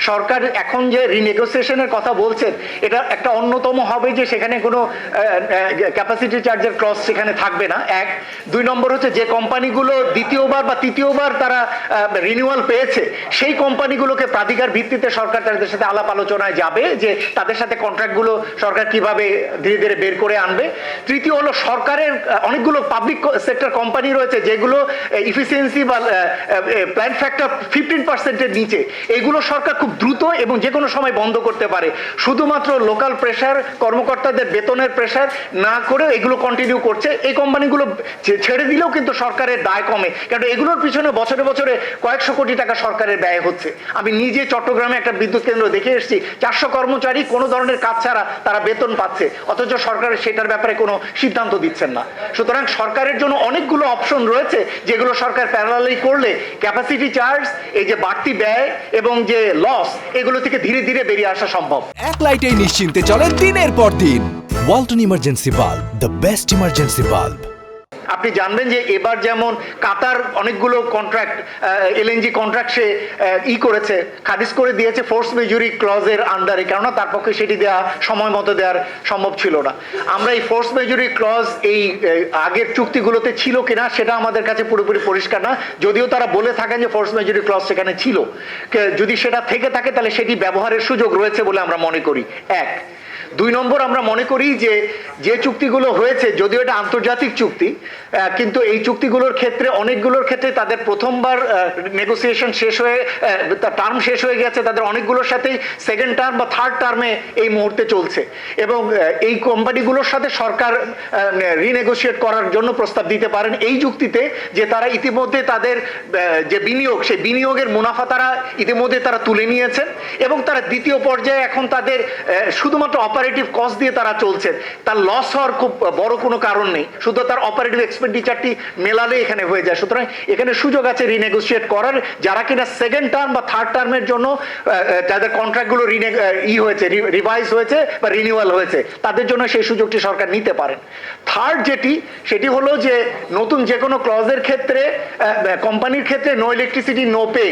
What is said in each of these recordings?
সরকার এখন যে রিনেগোসিয়েশনের কথা বলছেন, এটা একটা অন্যতম হবে যে সেখানে কোনো ক্যাপাসিটি চার্জের ক্লজ সেখানে থাকবে না। এক, দুই নম্বর হচ্ছে যে কোম্পানিগুলো দ্বিতীয়বার বা তৃতীয়বার তারা রিনিউয়াল পেয়েছে, সেই কোম্পানিগুলোকে প্রাধিকার ভিত্তিতে সরকার তাদের সাথে আলাপ আলোচনায় যাবে যে তাদের সাথে কন্ট্রাক্টগুলো সরকার কিভাবে ধীরে ধীরে বের করে আনবে। তৃতীয় হলো সরকারের অনেকগুলো পাবলিক সেক্টর কোম্পানি রয়েছে যেগুলো ইফিসিয়েন্সি বা প্ল্যান্ট ফ্যাক্টর 15%-এর নিচে, এইগুলো সরকার খুব দ্রুত এবং যে কোনো সময় বন্ধ করতে পারে। শুধুমাত্র লোকাল প্রেশার, কর্মকর্তাদের বেতনের প্রেশার না করে এগুলো কন্টিনিউ করছে। এই কোম্পানিগুলো ছেড়ে দিলেও কিন্তু সরকারের দায় কমে, কারণ এগুলোর পিছনে বছরে বছরে কয়েকশো কোটি টাকা সরকারের ব্যয় হচ্ছে। আমি নিজে চট্টগ্রামে একটা বিদ্যুৎ কেন্দ্র দেখে এসেছি, 400 কর্মচারী কোনো ধরনের কাজ ছাড়া তারা বেতন পাচ্ছে, অথচ সরকারের সেটার ব্যাপারে কোনো সিদ্ধান্ত দিচ্ছেন না। সুতরাং সরকারের জন্য অনেকগুলো অপশন রয়েছে যেগুলো সরকার প্যারালালি করলে ক্যাপাসিটি চার্জ, এই যে বাড়তি ব্যয় এবং যে লস, এগুলো থেকে ধীরে ধীরে বেরিয়ে আসা সম্ভব। এক লাইটেই নিশ্চিন্তে চলে দিনের পর দিন। Walton emergency bulb, the best emergency bulb. আপনি জানবেন যে এবার যেমন কাতার অনেকগুলো কন্ট্রাক্ট, এলএনজি কন্ট্রাক্ট সে করেছে, খারিজ করে দিয়েছে ফোর্স মেজুরি ক্লজের আন্ডারে, কেননা তার পক্ষে সেটি দেওয়া সময় মতো দেওয়ার সম্ভব ছিল না। আমরা এই ফোর্স মেজুরি ক্লজ এই আগের চুক্তিগুলোতে ছিল কিনা সেটা আমাদের কাছে পুরোপুরি পরিষ্কার না, যদিও তারা বলে থাকেন যে ফোর্স মেজুরি ক্লজ সেখানে ছিল। যদি সেটা থেকে থাকে তাহলে সেটি ব্যবহারের সুযোগ রয়েছে বলে আমরা মনে করি। এক, দুই নম্বর, আমরা মনে করি যে যে চুক্তিগুলো হয়েছে, যদিও এটা আন্তর্জাতিক চুক্তি, কিন্তু এই চুক্তিগুলোর ক্ষেত্রে অনেকগুলোর ক্ষেত্রে তাদের প্রথমবার নেগোসিয়েশন শেষ হয়ে টার্ম শেষ হয়ে গেছে, তাদের অনেকগুলোর সাথেই সেকেন্ড টার্ম বা থার্ড টার্মে এই মুহূর্তে চলছে, এবং এই কোম্পানিগুলোর সাথে সরকার রিনেগোসিয়েট করার জন্য প্রস্তাব দিতে পারেন এই যুক্তিতে যে তারা ইতিমধ্যে তাদের যে বিনিয়োগ, সেই বিনিয়োগের মুনাফা তারা ইতিমধ্যে তারা তুলে নিয়েছেন, এবং তারা দ্বিতীয় পর্যায়ে এখন তাদের শুধুমাত্র অপারেটিভ কস্ট দিয়ে তারা চলছেন, তার লস হওয়ার খুব বড় কোনো কারণ নেই, শুধু তার অপারেটিভ এক্সপেন্ডিচারটি মেলালে এখানে হয়ে যায়। সুতরাং এখানে সুযোগ আছে রিনেগোসিয়েট করার, যারা কিনা সেকেন্ড টার্ম বা থার্ড টার্মের জন্য যাদের কন্ট্রাক্টগুলো হয়েছে, রিভাইজ হয়েছে বা রিনিউয়াল হয়েছে, তাদের জন্য সেই সুযোগটি সরকার নিতে পারেন। থার্ড সেটি হলো যে নতুন যে কোনো ক্লজের ক্ষেত্রে কোম্পানির ক্ষেত্রে নো ইলেকট্রিসিটি নো পে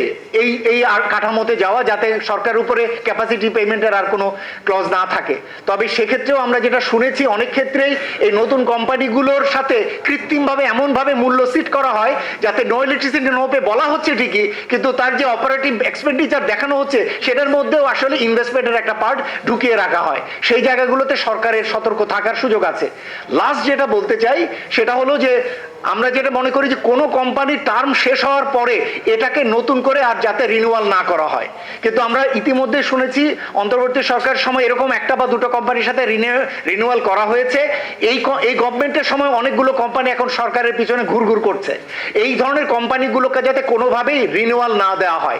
এই আর কাঠামোতে যাওয়া, যাতে সরকারের উপরে ক্যাপাসিটি পেমেন্টের আর কোনো ক্লজ না থাকে। তবে সেক্ষেত্রেও আমরা যেটা শুনেছি, অনেক ক্ষেত্রেই এই নতুন কোম্পানিগুলোর সাথে কৃত্রিমভাবে এমনভাবে মূল্য সিট করা হয় যাতে নো ইলেকট্রিসিটি নো পে বলা হচ্ছে ঠিকই, কিন্তু তার যে অপারেটিভ এক্সপেন্ডিচার দেখানো হচ্ছে সেটার মধ্যেও আসলে ইনভেস্টমেন্টের একটা পার্ট ঢুকিয়ে রাখা হয়। সেই জায়গাগুলোতে সরকারের সতর্ক থাকার সুযোগ আছে। লাস্ট যেটা বলতে চাই সেটা হলো যে আমরা যেটা মনে করি যে কোনো কোম্পানির টার্ম শেষ হওয়ার পরে এটাকে নতুন করে আর যাতে রিনিউয়াল না করা হয়, কিন্তু আমরা ইতিমধ্যে শুনেছি অন্তর্বর্তী সরকারের সময় এরকম একটা বা দুটো কোম্পানির সাথে রিনিউয়াল করা হয়েছে। এই গভর্নমেন্টের সময় অনেকগুলো কোম্পানি এখন সরকারের পিছনে ঘুরঘুর করছে। এই ধরনের কোম্পানিগুলোকে যাতে কোনোভাবেই রিনিউয়াল না দেওয়া হয়।